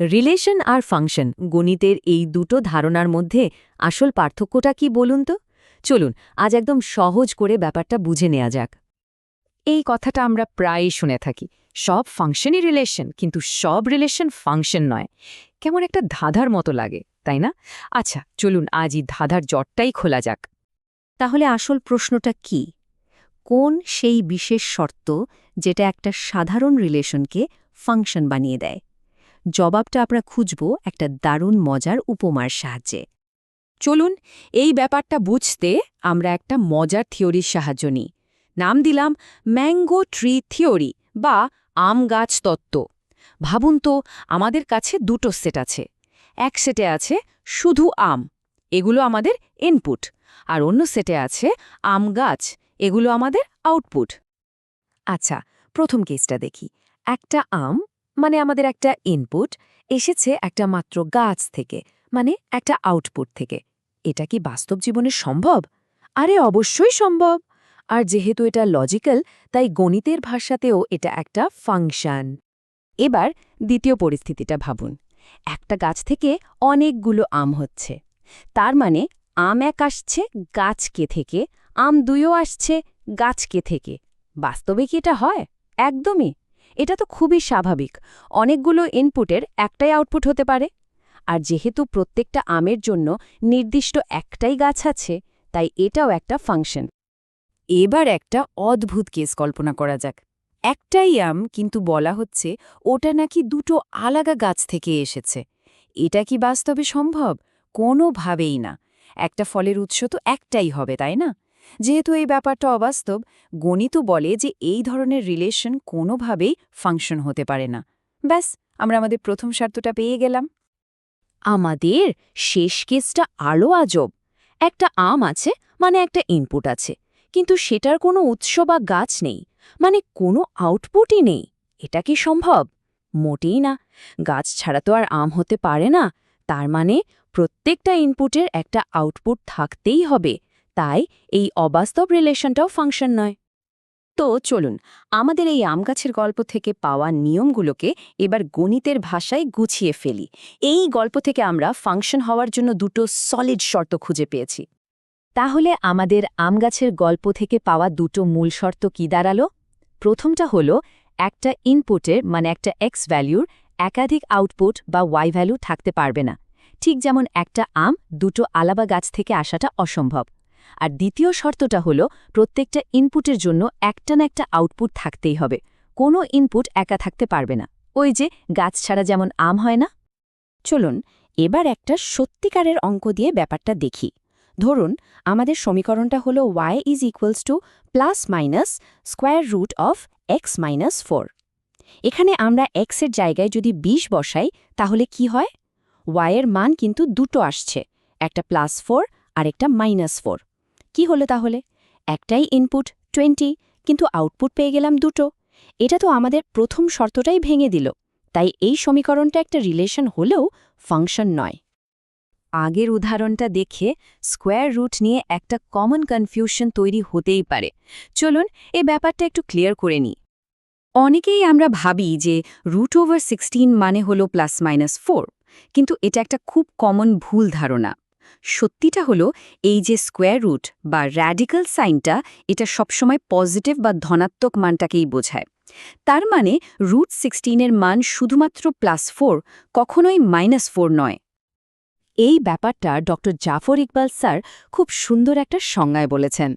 Relation আর function গণিতের এই দুটো ধারণার মধ্যে আসল পার্থক্যটা কি বলুন তো? চলুন আজ একদম সহজ করে ব্যাপারটা বুঝে নেওয়া যাক। এই কথাটা আমরা প্রায়ই শুনে থাকি, সব ফাংশনই রিলেশন, কিন্তু সব রিলেশন ফাংশন নয়। কেমন একটা ধাঁধার মতো লাগে, তাই না? আচ্ছা, চলুন আজ এই ধাঁধার জটটাই খোলা যাক। তাহলে আসল প্রশ্নটা কি? কোন সেই বিশেষ শর্ত যেটা একটা সাধারণ রিলেশনকে ফাংশন বানিয়ে দেয়? জবাবটা আমরা খুঁজব একটা দারুণ মজার উপমার সাহায্যে। চলুন এই ব্যাপারটা বুঝতে আমরা একটা মজার থিওরির সাহায্য নিই। নাম দিলাম ম্যাঙ্গো ট্রি থিওরি বা আম গাছ তত্ত্ব। ভাবুন তো, আমাদের কাছে দুটো সেট আছে। এক সেটে আছে শুধু আম, এগুলো আমাদের ইনপুট, আর অন্য সেটে আছে আম গাছ, এগুলো আমাদের আউটপুট। আচ্ছা, প্রথম কেসটা দেখি। একটা আম, মানে আমাদের একটা ইনপুট, এসেছে একটা মাত্র গাছ থেকে, মানে একটা আউটপুট থেকে। এটা কি বাস্তব জীবনে সম্ভব? আরে অবশ্যই সম্ভব। আর যেহেতু এটা লজিক্যাল, তাই গণিতের ভাষাতেও এটা একটা ফাংশন। এবার দ্বিতীয় পরিস্থিতিটা ভাবুন। একটা গাছ থেকে অনেকগুলো আম হচ্ছে। তার মানে আম এক আসছে গাছকে থেকে, আম দুইও আসছে গাছকে থেকে। বাস্তবে কি এটা হয়? একদমই। এটা তো খুবই স্বাভাবিক। অনেকগুলো ইনপুটের একটাই আউটপুট হতে পারে। আর যেহেতু প্রত্যেকটা আমের জন্য নির্দিষ্ট একটাই গাছ আছে, তাই এটাও একটা ফাংশন। এবার একটা অদ্ভুত কেস কল্পনা করা যাক। একটাই আম, কিন্তু বলা হচ্ছে ওটা নাকি দুটো আলাদা গাছ থেকে এসেছে। এটা কি বাস্তবে সম্ভব? কোনোভাবেই না। একটা ফলের উৎস তো একটাই হবে, তাই না? যেহেতু এই ব্যাপারটা অবাস্তব, গণিতও বলে যে এই ধরনের রিলেশন কোনোভাবেই ফাংশন হতে পারে না। ব্যাস, আমরা আমাদের প্রথম শর্তটা পেয়ে গেলাম। আমাদের শেষ কেসটা আরও আজব। একটা আম আছে, মানে একটা ইনপুট আছে, কিন্তু সেটার কোনো উৎস বা গাছ নেই, মানে কোনো আউটপুটই নেই। এটা কি সম্ভব? মোটেই না। গাছ ছাড়া তো আর আম হতে পারে না। তার মানে প্রত্যেকটা ইনপুটের একটা আউটপুট থাকতেই হবে। তাই এই অবাস্তব রিলেশনটাও ফাংশন নয়। তো চলুন আমাদের এই আম গাছের গল্প থেকে পাওয়া নিয়মগুলোকে এবার গণিতের ভাষায় গুছিয়ে ফেলি। এই গল্প থেকে আমরা ফাংশন হওয়ার জন্য দুটো সলিড শর্ত খুঁজে পেয়েছি। তাহলে আমাদের আম গাছের গল্প থেকে পাওয়া দুটো মূল শর্ত কি দাঁড়ালো? প্রথমটা হলো একটা ইনপুটের, মানে একটা এক্স ভ্যালুর একাধিক আউটপুট বা ওয়াই ভ্যালু থাকতে পারবে না। ঠিক যেমন একটা আম দুটো আলাদা গাছ থেকে আসাটা অসম্ভব। আর দ্বিতীয় শর্তটা হলো প্রত্যেকটা ইনপুটের জন্য একটা না একটা আউটপুট থাকতেই হবে। কোনো ইনপুট একা থাকতে পারবে না। ওই যে গাছ ছাড়া যেমন আম হয় না। চলুন এবার একটা সত্যিকারের অঙ্ক দিয়ে ব্যাপারটা দেখি। ধরুন আমাদের সমীকরণটা হলো y +- square root of x - 4। এখানে আমরা x এর জায়গায় যদি 20 বসাই, তাহলে কি হয়? y এর মান কিন্তু দুটো আসছে, একটা +4 আর একটা -4। কি হলো তাহলে? একটাই ইনপুট 20, কিন্তু আউটপুট পেয়ে গেলাম দুটো। এটা তো আমাদের প্রথম শর্তটাই ভেঙে দিল। তাই এই সমীকরণটা একটা রিলেশন হলেও ফাংশন নয়। আগের উদাহরণটা দেখে স্কোয়ার রুট নিয়ে একটা কমন কনফিউশন তৈরি হতেই পারে। চলুন এই ব্যাপারটা একটু ক্লিয়ার করে নিই। অনেকেই আমরা ভাবি যে √16 মানে হলো +-4, কিন্তু এটা একটা খুব কমন ভুল ধারণা। সত্যিটা হলো এই যে স্কোয়ার রুট বা র্যাডিক্যাল সাইনটা, এটা সবসময় পজিটিভ বা ধনাত্মক মানটাকেই বোঝায়। তার মানে √16 এর মান শুধুমাত্র +4, কখনোই -4 নয়। এই ব্যাপারটা ডক্টর জাফর ইকবাল স্যার খুব সুন্দর একটা সংজ্ঞায় বলেছেন।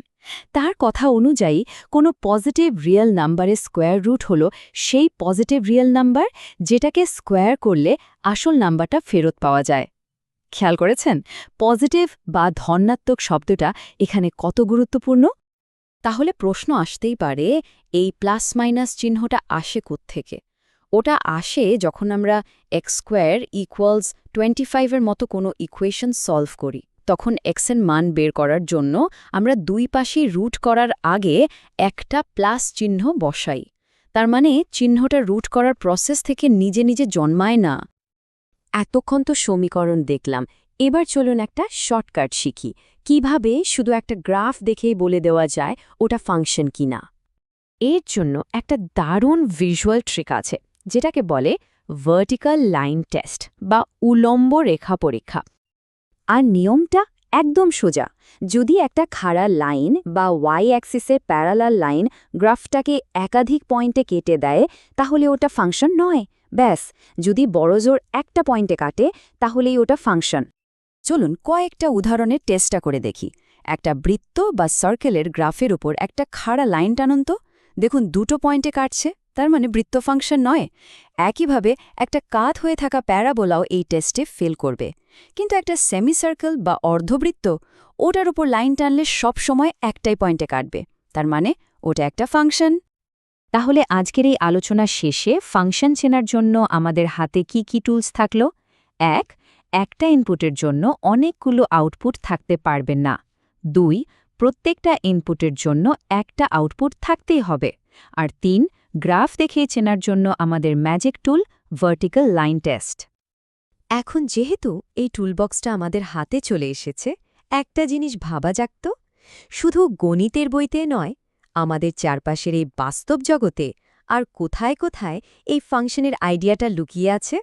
তার কথা অনুযায়ী কোনো পজিটিভ রিয়েল নাম্বারের স্কোয়ার রুট হল সেই পজিটিভ রিয়েল নাম্বার যেটাকে স্কোয়ার করলে আসল নাম্বারটা ফেরত পাওয়া যায়। খেয়াল করেছেন পজিটিভ বা ধনাত্মক শব্দটা এখানে কত গুরুত্বপূর্ণ? তাহলে প্রশ্ন আসতেই পারে, এই প্লাস মাইনাস চিহ্নটা আসে কোত্থেকে? ওটা আসে যখন আমরা x² = 25 এর মতো কোনো ইকুয়েশন সলভ করি। তখন x এর মান বের করার জন্য আমরা দুই পাশেই রুট করার আগে একটা প্লাস চিহ্ন বসাই। তার মানে চিহ্নটা রুট করার প্রসেস থেকে নিজে নিজে জন্মায় না। এতক্ষণ তো সমীকরণ দেখলাম, এবার চলুন একটা শর্টকাট শিখি। কিভাবে শুধু একটা গ্রাফ দেখেই বলে দেওয়া যায় ওটা ফাংশন কিনা। এর জন্য একটা দারুণ ভিজুয়াল ট্রিক আছে, যেটাকে বলে ভার্টিক্যাল লাইন টেস্ট বা উলম্ব রেখা পরীক্ষা। আর নিয়মটা একদম সোজা। যদি একটা খাড়া লাইন বা ওয়াই অ্যাক্সিসের প্যারালাল লাইন গ্রাফটাকে একাধিক পয়েন্টে কেটে দেয়, তাহলে ওটা ফাংশন নয়। ব্যাস, যদি বড়জোর একটা পয়েন্টে কাটে, তাহলেই ওটা ফাংশন। চলুন কয়েকটা উদাহরণের টেস্টটা করে দেখি। একটা বৃত্ত বা সার্কেলের গ্রাফের উপর একটা খাড়া লাইন টানুন তো। দেখুন দুটো পয়েন্টে কাটছে, তার মানে বৃত্ত ফাংশন নয়। একইভাবে একটা কাত হয়ে থাকা প্যারাবোলাও এই টেস্টে ফেল করবে। কিন্তু একটা সেমি সার্কেল বা অর্ধবৃত্ত, ওটার উপর লাইন টানলে সব সময় একটাই পয়েন্টে কাটবে, তার মানে ওটা একটা ফাংশন। তাহলে আজকের এই আলোচনা শেষে ফাংশন চেনার জন্য আমাদের হাতে কি কি টুলস থাকলো? একটা ইনপুটের জন্য অনেকগুলো আউটপুট থাকতে পারবে না। 2, প্রত্যেকটা ইনপুটের জন্য একটা আউটপুট থাকতেই হবে। আর 3, গ্রাফ দেখে চেনার জন্য আমাদের ম্যাজিক টুল ভার্টিক্যাল লাইন টেস্ট। এখন যেহেতু এই টুলবক্সটা আমাদের হাতে চলে এসেছে, একটা জিনিস ভাবা যাক তো, শুধু গণিতের বইতে নয়, আমাদের চারপাশের এই বাস্তব জগতে আর কোথায় কোথায় এই ফাংশনের আইডিয়াটা লুকিয়ে আছে।